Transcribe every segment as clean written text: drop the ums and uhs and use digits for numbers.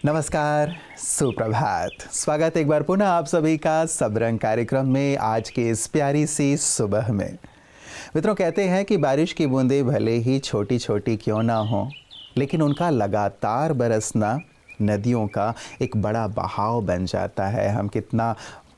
नमस्कार, सुप्रभात। स्वागत एक बार पुनः आप सभी का सबरंग कार्यक्रम में आज के इस प्यारी सी सुबह में। मित्रों, कहते हैं कि बारिश की बूंदें भले ही छोटी छोटी क्यों ना हो, लेकिन उनका लगातार बरसना नदियों का एक बड़ा बहाव बन जाता है। हम कितना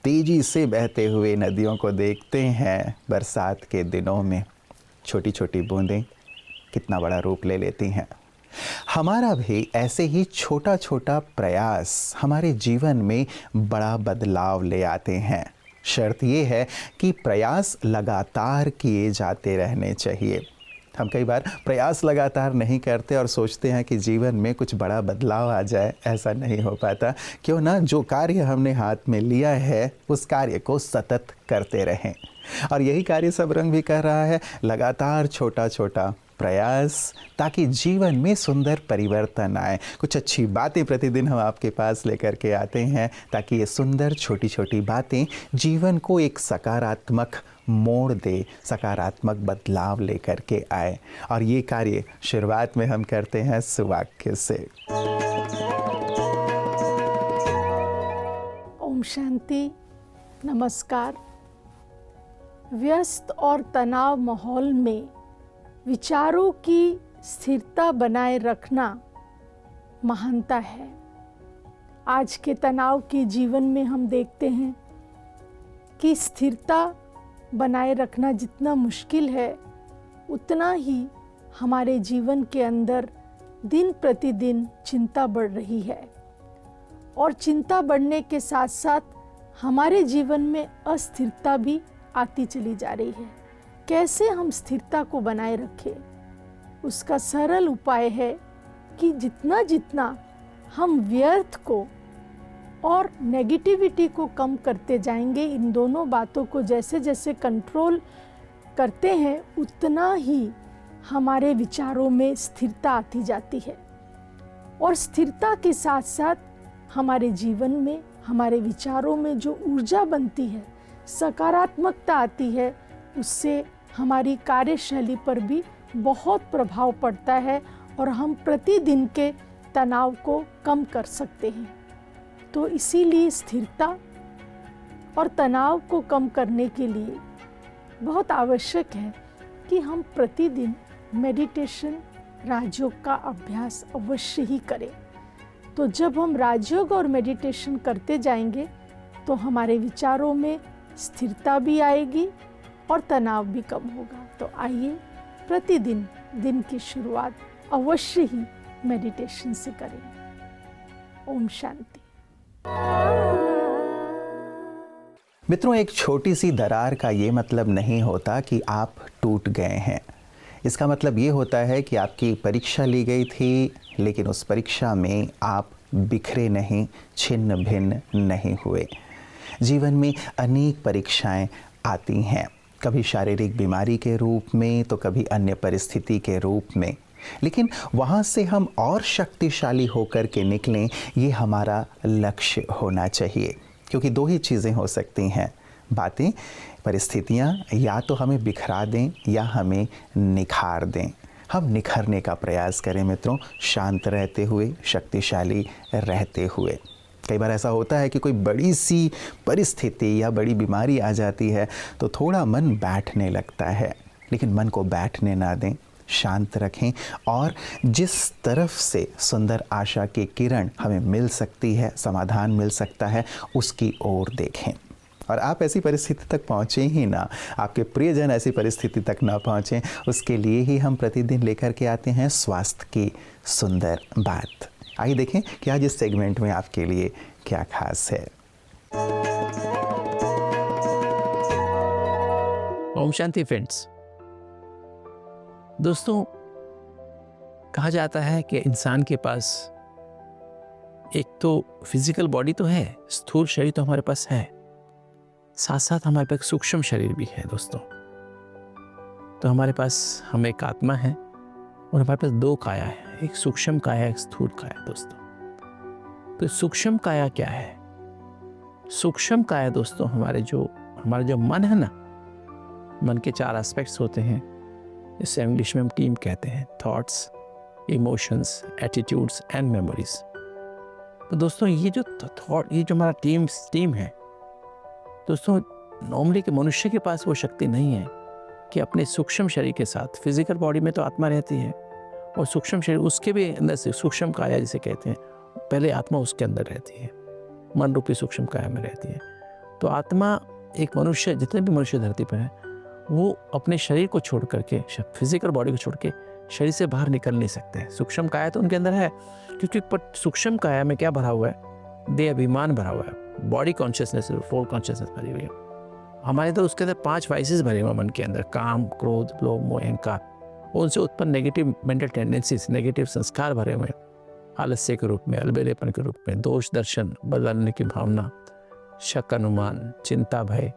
तेज़ी से बहते हुए नदियों को देखते हैं बरसात के दिनों में। छोटी छोटी बूंदें कितना बड़ा रूप ले लेती हैं। हमारा भी ऐसे ही छोटा छोटा प्रयास हमारे जीवन में बड़ा बदलाव ले आते हैं। शर्त ये है कि प्रयास लगातार किए जाते रहने चाहिए। हम कई बार प्रयास लगातार नहीं करते और सोचते हैं कि जीवन में कुछ बड़ा बदलाव आ जाए। ऐसा नहीं हो पाता। क्यों ना जो कार्य हमने हाथ में लिया है उस कार्य को सतत करते रहें। और यही कार्य सबरंग भी कर रहा है, लगातार छोटा छोटा प्रयास, ताकि जीवन में सुंदर परिवर्तन आए। कुछ अच्छी बातें प्रतिदिन हम आपके पास लेकर के आते हैं, ताकि ये सुंदर छोटी छोटी बातें जीवन को एक सकारात्मक मोड़ दे, सकारात्मक बदलाव लेकर के आए। और ये कार्य शुरुआत में हम करते हैं सुवाक्य से। ओम शांति, नमस्कार। व्यस्त और तनाव माहौल में विचारों की स्थिरता बनाए रखना महानता है। आज के तनाव के जीवन में हम देखते हैं कि स्थिरता बनाए रखना जितना मुश्किल है, उतना ही हमारे जीवन के अंदर दिन प्रतिदिन चिंता बढ़ रही है। और चिंता बढ़ने के साथ साथ हमारे जीवन में अस्थिरता भी आती चली जा रही है। कैसे हम स्थिरता को बनाए रखें? उसका सरल उपाय है कि जितना जितना हम व्यर्थ को और नेगेटिविटी को कम करते जाएंगे, इन दोनों बातों को जैसे जैसे कंट्रोल करते हैं, उतना ही हमारे विचारों में स्थिरता आती जाती है। और स्थिरता के साथ साथ हमारे जीवन में, हमारे विचारों में जो ऊर्जा बनती है, सकारात्मकता आती है, उससे हमारी कार्यशैली पर भी बहुत प्रभाव पड़ता है और हम प्रतिदिन के तनाव को कम कर सकते हैं। तो इसीलिए स्थिरता और तनाव को कम करने के लिए बहुत आवश्यक है कि हम प्रतिदिन मेडिटेशन, राजयोग का अभ्यास अवश्य ही करें। तो जब हम राजयोग और मेडिटेशन करते जाएंगे तो हमारे विचारों में स्थिरता भी आएगी और तनाव भी कम होगा। तो आइए प्रतिदिन दिन की शुरुआत अवश्य ही मेडिटेशन से करें। ओम शांति। मित्रों, एक छोटी सी दरार का ये मतलब नहीं होता कि आप टूट गए हैं। इसका मतलब ये होता है कि आपकी परीक्षा ली गई थी, लेकिन उस परीक्षा में आप बिखरे नहीं, छिन्न भिन्न नहीं हुए। जीवन में अनेक परीक्षाएं आती हैं, कभी शारीरिक बीमारी के रूप में तो कभी अन्य परिस्थिति के रूप में। लेकिन वहाँ से हम और शक्तिशाली होकर के निकलें, ये हमारा लक्ष्य होना चाहिए। क्योंकि दो ही चीज़ें हो सकती हैं, बातें, परिस्थितियाँ या तो हमें बिखरा दें या हमें निखार दें। हम निखरने का प्रयास करें मित्रों, शांत रहते हुए, शक्तिशाली रहते हुए। कई बार ऐसा होता है कि कोई बड़ी सी परिस्थिति या बड़ी बीमारी आ जाती है तो थोड़ा मन बैठने लगता है, लेकिन मन को बैठने ना दें, शांत रखें और जिस तरफ से सुंदर आशा की किरण हमें मिल सकती है, समाधान मिल सकता है, उसकी ओर देखें। और आप ऐसी परिस्थिति तक पहुँचें ही ना, आपके प्रियजन ऐसी परिस्थिति तक ना पहुँचें, उसके लिए ही हम प्रतिदिन लेकर के आते हैं स्वास्थ्य की सुंदर बात। आइए देखें कि आज इस सेगमेंट में आपके लिए क्या खास है। ओम शांति फ्रेंड्स। दोस्तों, कहा जाता है कि इंसान के पास एक तो फिजिकल बॉडी तो है, स्थूल शरीर तो हमारे पास है, साथ साथ हमारे पास सूक्ष्म शरीर भी है। दोस्तों, तो हमारे पास हम एक आत्मा है और हमारे पास दो काया है, एक सूक्ष्म काया, एक स्थूल काया। दोस्तों, तो सूक्ष्म काया क्या है? सूक्ष्म काया दोस्तों हमारा जो मन है ना, मन के 4 एस्पेक्ट्स होते हैं, इसे इंग्लिश में हम टीम कहते हैं, thoughts, emotions, attitudes and memories. तो दोस्तों ये जो थॉट, ये जो हमारा टीम है दोस्तों, नॉर्मली के मनुष्य के पास वो शक्ति नहीं है कि अपने सूक्ष्म शरीर के साथ, फिजिकल बॉडी में तो आत्मा रहती है और सूक्ष्म शरीर उसके भी अंदर से, सूक्ष्म काया जिसे कहते हैं, पहले आत्मा उसके अंदर रहती है, मन रूपी सूक्ष्म काया में रहती है। तो आत्मा, एक मनुष्य, जितने भी मनुष्य धरती पर हैं, वो अपने शरीर को छोड़ करके, फिजिकल बॉडी को छोड़ के शरीर से बाहर निकल नहीं सकते। सूक्ष्म काया तो उनके अंदर है, क्योंकि पर सूक्ष्म काया में क्या भरा हुआ है? देह अभिमान भरा हुआ है, बॉडी कॉन्शियसनेस, फोल कॉन्शियसनेस भरी हुई है। हमारे तो उसके अंदर 5 वाइसेस भरे हुए मन के अंदर, काम, क्रोध, लोभ, मोह, अहंकार। उनसे उत्पन्न नेगेटिव मेंटल टेंडेंसीज, नेगेटिव संस्कार भरे हुए हैं, आलस्य के रूप में, अलबेलेपन के रूप में, दोष दर्शन, बदलने की भावना, शक, अनुमान, चिंता, भय,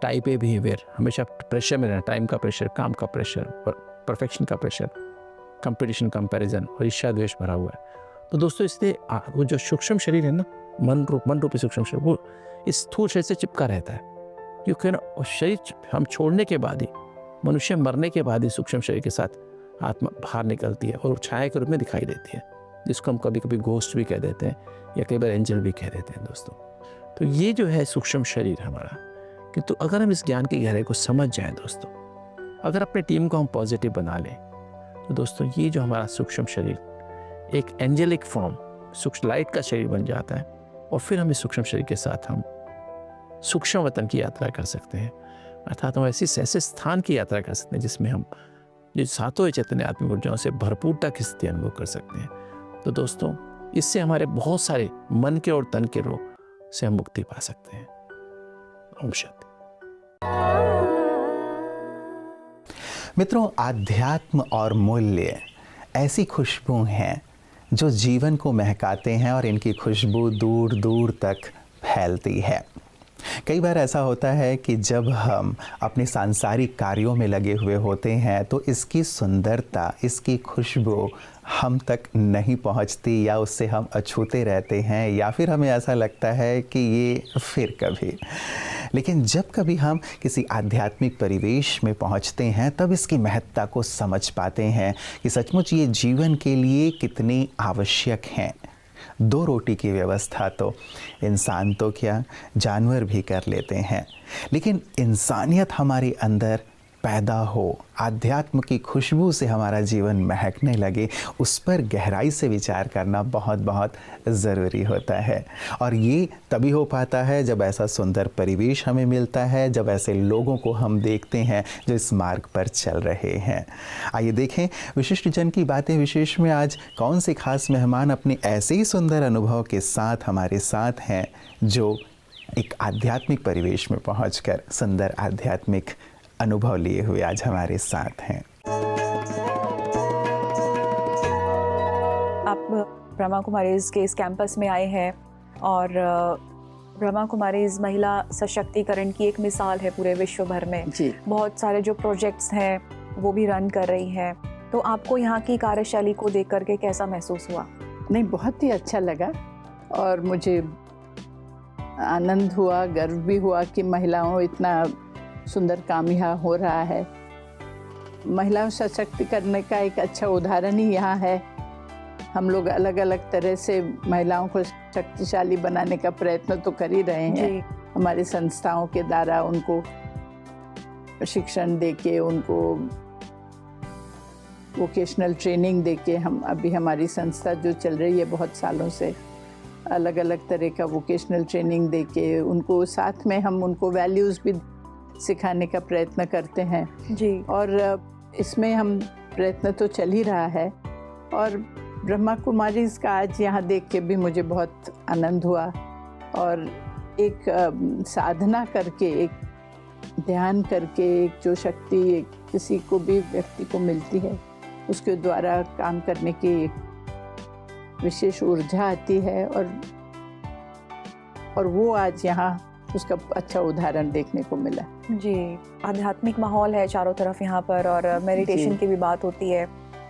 टाइप ए बिहेवियर, हमेशा प्रेशर में रहना, टाइम का प्रेशर, काम का प्रेशर, परफेक्शन का प्रेशर, कंपटीशन, कंपैरिजन और ईर्ष्या द्वेष भरा हुआ है। तो दोस्तों इसलिए वो जो सूक्ष्म शरीर है ना, मन रूपी सूक्ष्म शरीर, वो इस स्थूल शरीर से चिपका रहता है, क्योंकि ना शरीर हम छोड़ने के बाद ही, मनुष्य मरने के बाद ही सूक्ष्म शरीर के साथ आत्मा बाहर निकलती है और छाया के रूप में दिखाई देती है, जिसको हम कभी कभी घोस्ट भी कह देते हैं या कई बार एंजल भी कह देते हैं दोस्तों। तो ये जो है सूक्ष्म शरीर हमारा, किंतु अगर हम इस ज्ञान की गहराई को समझ जाएं दोस्तों, अगर अपने टीम को हम पॉजिटिव बना लें, तो दोस्तों ये जो हमारा सूक्ष्म शरीर एक एंजेलिक फॉर्म, सूक्ष्म लाइट का शरीर बन जाता है, और फिर हम इस सूक्ष्म शरीर के साथ हम सूक्ष्म वतन की यात्रा कर सकते हैं, अर्थात हम ऐसे स्थान की यात्रा कर सकते हैं जिसमें हम जो सातों चैतन्य आत्मिक ऊर्जाओं से भरपूरता की स्थिति अनुभव कर सकते हैं। तो दोस्तों इससे हमारे बहुत सारे मन के और तन के रोग से हम मुक्ति पा सकते हैं। ओम शांति। मित्रों, आध्यात्म और मूल्य ऐसी खुशबू हैं जो जीवन को महकाते हैं और इनकी खुशबू दूर दूर तक फैलती है। कई बार ऐसा होता है कि जब हम अपने सांसारिक कार्यों में लगे हुए होते हैं तो इसकी सुंदरता, इसकी खुशबू हम तक नहीं पहुंचती, या उससे हम अछूते रहते हैं, या फिर हमें ऐसा लगता है कि ये फिर कभी। लेकिन जब कभी हम किसी आध्यात्मिक परिवेश में पहुंचते हैं तब इसकी महत्ता को समझ पाते हैं कि सचमुच ये जीवन के लिए कितनी आवश्यक हैं। 2 रोटी की व्यवस्था तो इंसान तो क्या, जानवर भी कर लेते हैं, लेकिन इंसानियत हमारे अंदर पैदा हो, आध्यात्म की खुशबू से हमारा जीवन महकने लगे, उस पर गहराई से विचार करना बहुत बहुत ज़रूरी होता है। और ये तभी हो पाता है जब ऐसा सुंदर परिवेश हमें मिलता है, जब ऐसे लोगों को हम देखते हैं जो इस मार्ग पर चल रहे हैं। आइए देखें विशिष्ट जन की बातें विशेष में आज कौन से खास मेहमान अपने ऐसे ही सुंदर अनुभव के साथ हमारे साथ हैं, जो एक आध्यात्मिक परिवेश में पहुंचकर सुंदर आध्यात्मिक अनुभव लिए हुए आज हमारे साथ हैं। आप ब्रह्मा कुमारीज के इस कैंपस में आए हैं और ब्रह्मा कुमारीज महिला सशक्तिकरण की एक मिसाल है पूरे विश्व भर में जी। बहुत सारे जो प्रोजेक्ट्स हैं वो भी रन कर रही हैं। तो आपको यहाँ की कार्यशैली को देख करके कैसा महसूस हुआ? नहीं, बहुत ही अच्छा लगा और मुझे आनंद हुआ, गर्व भी हुआ कि महिलाओं इतना सुंदर काम यहाँ हो रहा है। महिलाओं सशक्त करने का एक अच्छा उदाहरण ही यहाँ है। हम लोग अलग अलग तरह से महिलाओं को शक्तिशाली बनाने का प्रयत्न तो कर ही रहे हैं। हमारी संस्थाओं के द्वारा उनको शिक्षण देके, उनको वोकेशनल ट्रेनिंग देके, हम अभी हमारी संस्था जो चल रही है बहुत सालों से, अलग अलग तरह का वोकेशनल ट्रेनिंग देके उनको, साथ में हम उनको वैल्यूज़ भी सिखाने का प्रयत्न करते हैं जी। और इसमें हम प्रयत्न तो चल ही रहा है। और ब्रह्मा कुमारीज का आज यहाँ देख के भी मुझे बहुत आनंद हुआ। और एक साधना करके, एक ध्यान करके, एक जो शक्ति एक किसी को भी व्यक्ति को मिलती है, उसके द्वारा काम करने की एक विशेष ऊर्जा आती है। और वो आज यहाँ उसका अच्छा उदाहरण देखने को मिला। जी, आध्यात्मिक माहौल है चारों तरफ यहाँ पर और मेडिटेशन की भी बात होती है।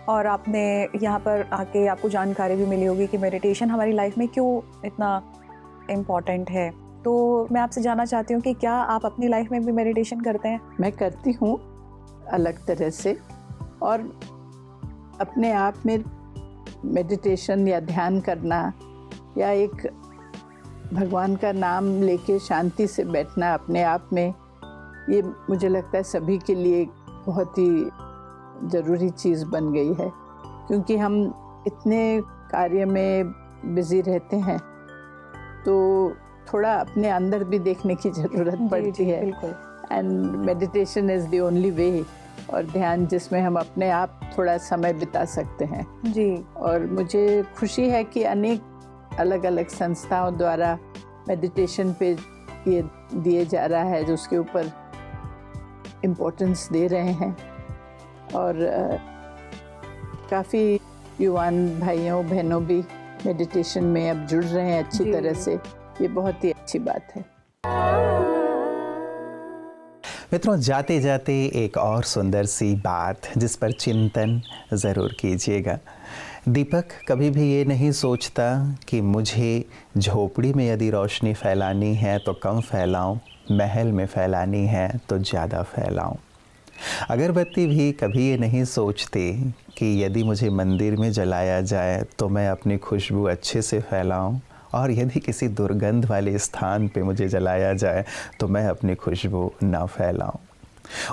और आपने यहाँ पर आके आपको जानकारी भी मिली होगी कि मेडिटेशन हमारी लाइफ में क्यों इतना इम्पॉर्टेंट है। तो मैं आपसे जानना चाहती हूँ कि क्या आप अपनी लाइफ में भी मेडिटेशन करते हैं? मैं करती हूँ अलग तरह से, और अपने आप में मेडिटेशन या ध्यान करना या एक भगवान का नाम लेके शांति से बैठना अपने आप में, ये मुझे लगता है सभी के लिए बहुत ही ज़रूरी चीज़ बन गई है, क्योंकि हम इतने कार्य में बिज़ी रहते हैं तो थोड़ा अपने अंदर भी देखने की ज़रूरत पड़ती है। बिल्कुल। And meditation is the only way, और ध्यान जिसमें हम अपने आप थोड़ा समय बिता सकते हैं। जी। और मुझे खुशी है कि अनेक अलग अलग संस्थाओं द्वारा मेडिटेशन पे ये दिए जा रहा है, जो उसके ऊपर इम्पोर्टेंस दे रहे हैं, और काफ़ी युवान भाइयों बहनों भी मेडिटेशन में अब जुड़ रहे हैं अच्छी तरह से। ये बहुत ही अच्छी बात है। मित्रों, जाते जाते एक और सुंदर सी बात जिस पर चिंतन ज़रूर कीजिएगा। दीपक कभी भी ये नहीं सोचता कि मुझे झोपड़ी में यदि रोशनी फैलानी है तो कम फैलाऊं, महल में फैलानी है तो ज़्यादा फैलाऊं। अगरबत्ती भी कभी ये नहीं सोचते कि यदि मुझे मंदिर में जलाया जाए तो मैं अपनी खुशबू अच्छे से फैलाऊं, और यदि किसी दुर्गंध वाले स्थान पे मुझे जलाया जाए तो मैं अपनी खुशबू ना फैलाऊं।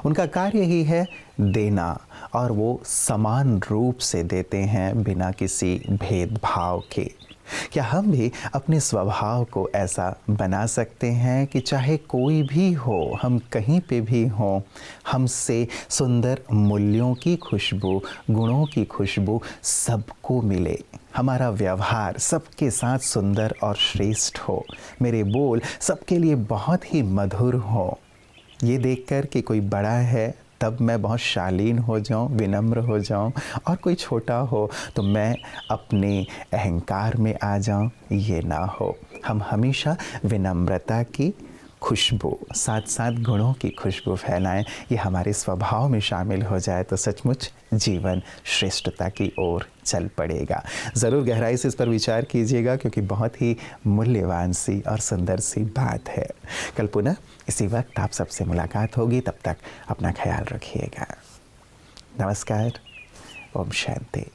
उनका कार्य ही है देना, और वो समान रूप से देते हैं बिना किसी भेदभाव के। क्या हम भी अपने स्वभाव को ऐसा बना सकते हैं कि चाहे कोई भी हो, हम कहीं पे भी हों, हमसे सुंदर मूल्यों की खुशबू, गुणों की खुशबू सबको मिले, हमारा व्यवहार सबके साथ सुंदर और श्रेष्ठ हो, मेरे बोल सबके लिए बहुत ही मधुर हो। ये देखकर कि कोई बड़ा है तब मैं बहुत शालीन हो जाऊं, विनम्र हो जाऊं, और कोई छोटा हो तो मैं अपने अहंकार में आ जाऊं, ये ना हो। हम हमेशा विनम्रता की खुशबू, साथ साथ गुणों की खुशबू फैलाएं। ये हमारे स्वभाव में शामिल हो जाए तो सचमुच जीवन श्रेष्ठता की ओर चल पड़ेगा। ज़रूर गहराई से इस पर विचार कीजिएगा, क्योंकि बहुत ही मूल्यवान सी और सुंदर सी बात है। कल पुनः इसी वक्त आप सबसे मुलाकात होगी। तब तक अपना ख्याल रखिएगा। नमस्कार। ओम शांति।